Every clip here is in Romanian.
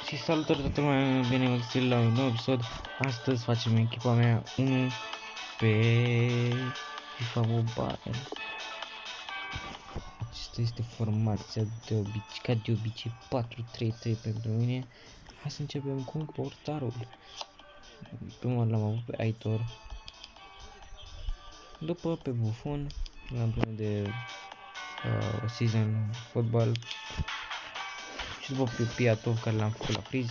Și salutări toată lumea, bine vă găsit la un nou episod. Astăzi facem echipa mea 1 pe FIFA Mobile. Acesta este formația de obicei, ca de obicei 4-3-3 pentru mine. Hai să începem cu portarul. Primul l-am avut pe Aitor, după pe Buffon, l-am primit de season fotbal, și după pe Piatov, care l-am făcut la friz.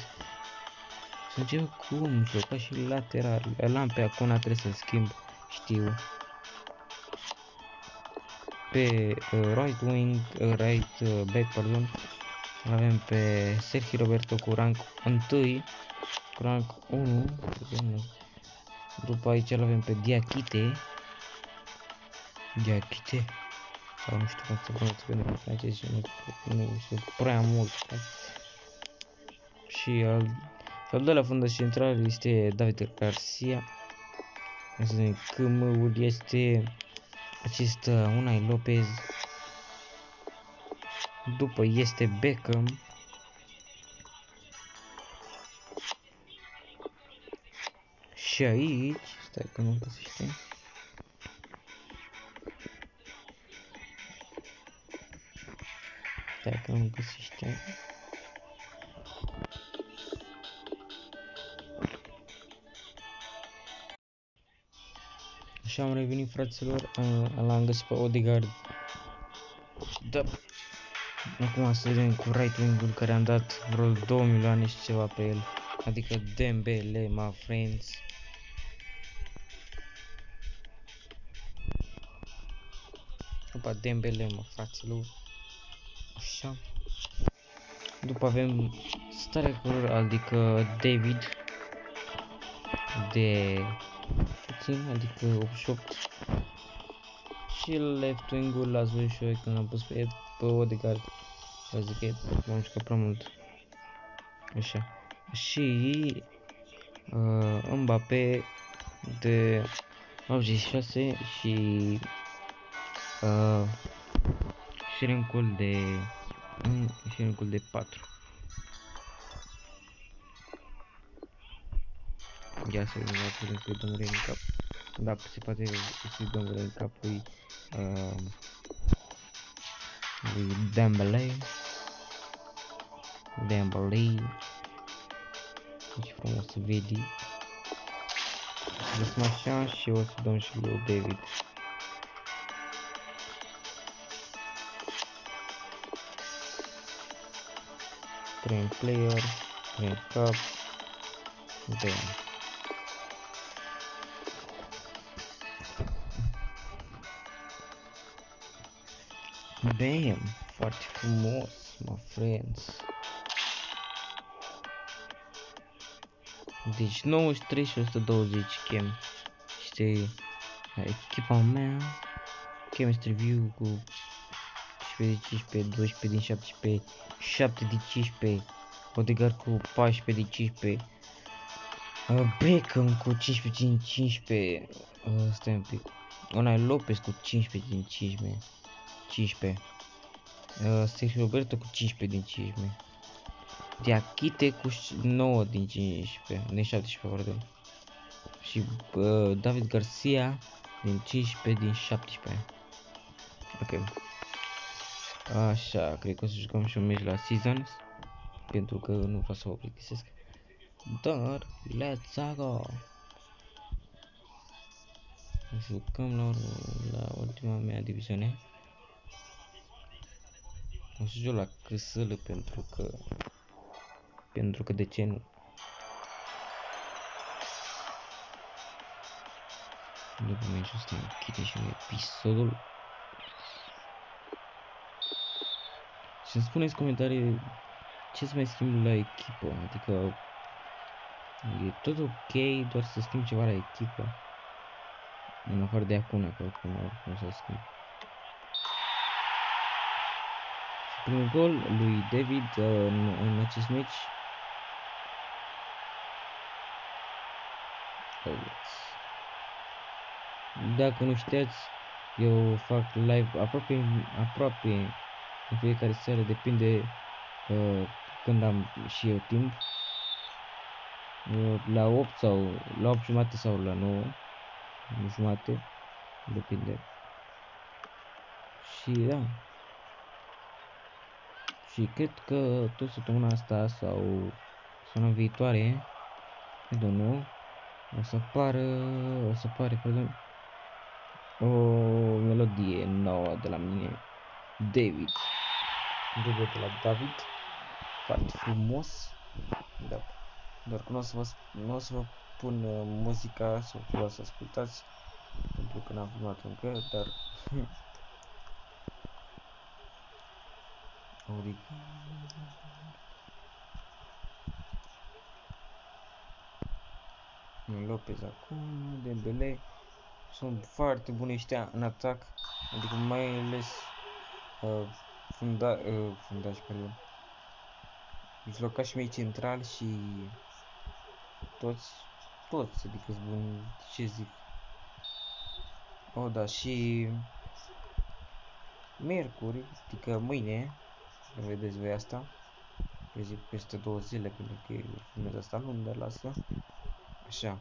Să încep cu mijloca și lateral. L-am pe Acuna, trebuie să-l schimb, știu. Pe right wing, back, pardon, avem pe Sergio Roberto cu rank 1, cu rank 1. După aici avem pe Diakite, sau nu știu cum se pronunță pentru că francez și nu știu prea mult. Și al doilea fundaș central este David Garcia. KM-ul este acest Unai Lopez. După este Beckham. Și aici, stai că nu găsește. Așa am revenit, fraților, l-am găsit pe Odegaard. Da. Acum să vedem cu right wing-ul, care am dat vreo 2 milioane și ceva pe el. Adică Dembele, my friends. Opa, Dembele, mă, fraților. Așa. După avem striker, adică David de puțin, adică 88. Și left wing-ul l-ați văzut și eu când am pus pe Odegaard. Să zic că m-am jucat prea mult. Așa. Și Mbappé de 86 și șirincul de 4. Ia să vedem dacă îi dăm în cap. Da, se poate să-i dăm în cap lui Dembele. Deci frumos să vede. Lăsăm așa și o să dăm și lui David. Train player, train cup, bam, foarte frumos, my friends. Deci 93 și 120 chem. Este echipa mea. Chemistry Review cu 15 din 15, 12 din 17, 7 din 15, Odegaard cu 14 din 15, Beckham cu 15 din 15, stai un pic, Unai Lopez cu 15 din 15, Sergio Roberto cu 15 din 15, Diakite cu 9 din 15, din 17, pardon. Și David Garcia din 15 din 17. Ok. Așa, cred că o să jucăm și un meci la Seasons, pentru că nu vreau să mă plictisesc. Dar, let's go! Jucăm la ultima mea diviziune. O să joc la CSL pentru că de ce nu? După meciul ăsta închide și episodul. Și-mi spuneți în comentarii ce să mai schimb la echipă, adică e tot ok, doar să schimb ceva la echipă. În afară de Acuna, că Acuna oricum să schimb. Și primul gol lui David în acest meci. Dacă nu știați, eu fac live aproape în fiecare seară, depinde când am și eu timp, la 8 sau la 8 jumate sau la 9 jumate, depinde. Și da. Și cred că tot săptămâna asta sau săptămâna viitoare, I don't know, o să pare, pardon, o melodie nouă de la mine, David. Dublă de la David, foarte frumos, da. Doar că nu o să vă pun muzica sau ceva să ascultați, pentru că n-am filmat încă, dar Lopez acum, Dembele, sunt foarte buni ăștia în atac, adică mai ales fundași, pardon, mijlocașii mei centrali și toți, adică sunt buni, ce zic. Da, și miercuri, adică mâine, vedeți voi asta, eu zic peste 2 zile, pentru că eu filmez asta luni, dar lasă, așa.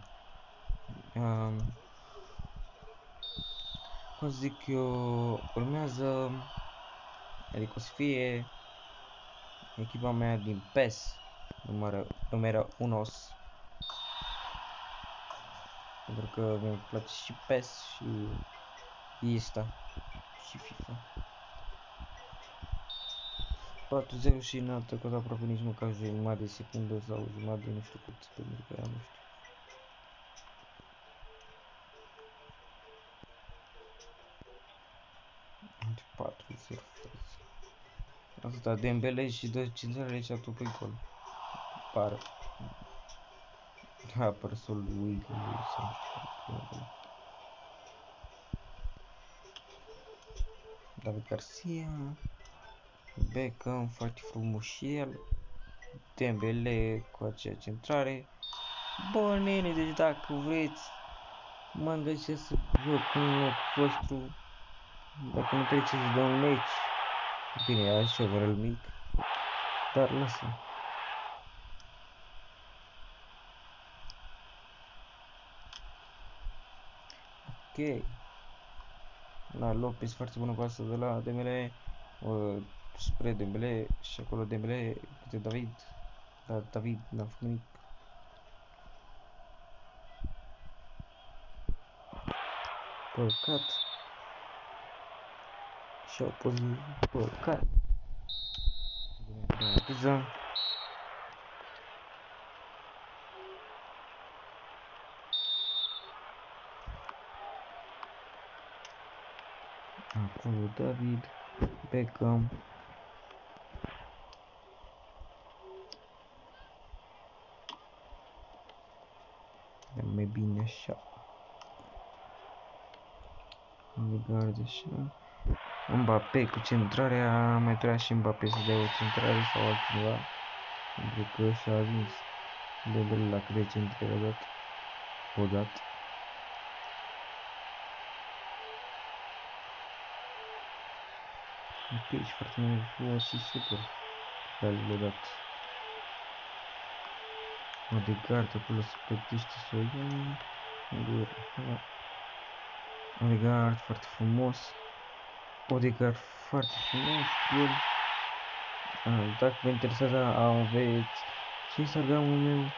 Cum zic eu, urmează, adică o să fie echipa mea din PES, numără 1, pentru că mi-e place și PES și asta și FIFA. 4-0 și n-a trecut aproape nici măcar jumătate de secundă sau jumătate de nu știu cât, pentru că nu știu. Deci 4-0, frate. Asta Dembele și dă 5-0 și tu pe gol. Pară. Apără sol Wiggle sau nu știu. David Garcia, Beckham, foarte frumos și el, Dembele cu acea centrare. Bă, nene, deci dacă vreți, mă angajez să joc în locul vostru, dacă nu treceți de un meci. Bine, așa el mic, dar lasă. Ok. La Lopez foarte bună pasă de la Dembele spre Dembele și acolo Dembele câte David, dar David n-a făcut nimic. Păcat. Și au pus păcat. Bine, acolo David, Beckham. Mai bine așa. Legard așa. Mbappé cu centrarea, mai trebuia și Mbappé să dea o centrare sau altceva. Pentru că și-a ajuns Dembele la cât de centrare a dat. O dat. Ok, și foarte frumos și super. Dar le-a dat. Odegaard acolo se pregătește să o ia. Odegaard foarte frumos. Odegaard foarte frumos. Gol. Dacă vă interesează, aveți și Instagram-ul meu,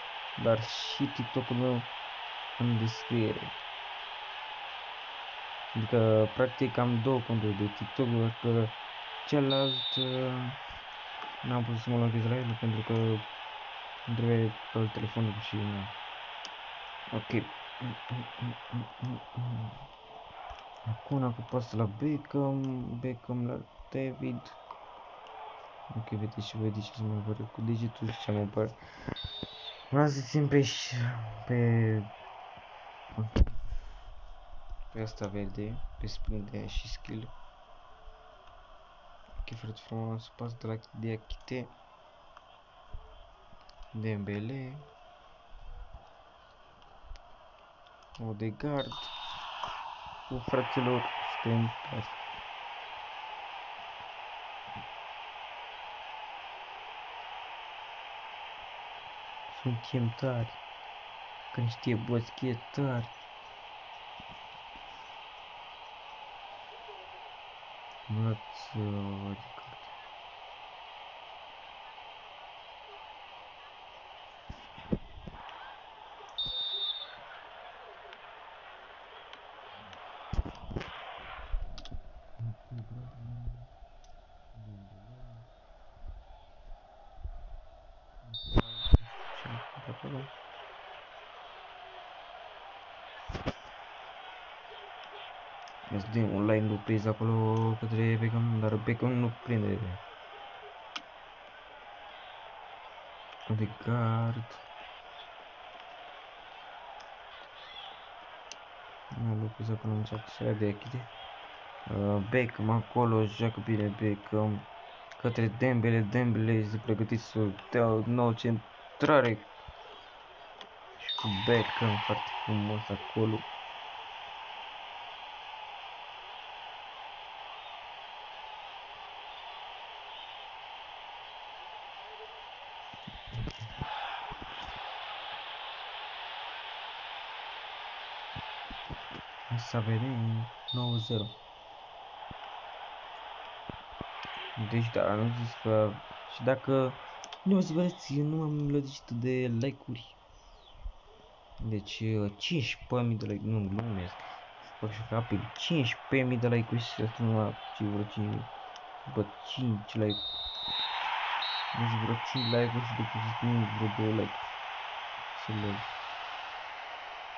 dar și TikTok-ul meu în descriere. Adică, practic, am 2 conturi de TikTok, doar că celălalt n-am putut să mă loghez la el pentru că îmi trebuie pe telefonul și nu. Ok. Acum cu pasă la Beckham la David. Ok, vedeți și voi de ce să mă apăr cu degetul și ce mă apăr. Vreau să țin pe asta verde, pe sprinte și skill. Ok, foarte frumos, pas de la Diakite. Dembele. Odegaard. Cu fraților, suntem perfect. Suntem tari. Că niște boschetari. Mălăță, adică... Îți dă un line lupezi acolo către Beckham, dar Beckham nu prinde. Odegaard. Nu lupezi acolo, încearcă să ia de achide. Beckham acolo, joacă bine Beckham. Către Dembele, Dembele este pregătit să dea o nouă centrare. Și cu Beckham foarte frumos acolo. Să vedem 9-0. Deci da, am zis că și dacă nu să vedeți, nu am lădicită de like-uri. Deci 15.000 de like, nu glumesc. Fac și rapid 15.000 de like-uri și asta numai vreo 5.000. După 5 like. Deci vreo 5 like-uri și după să spun vreo 2 like. Să le...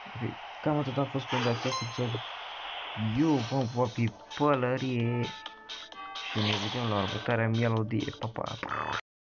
Ok, cam atât a fost pentru această episod. Eu vom vorbi pălărie. Și ne vedem la următoarea melodie. Pa, pa!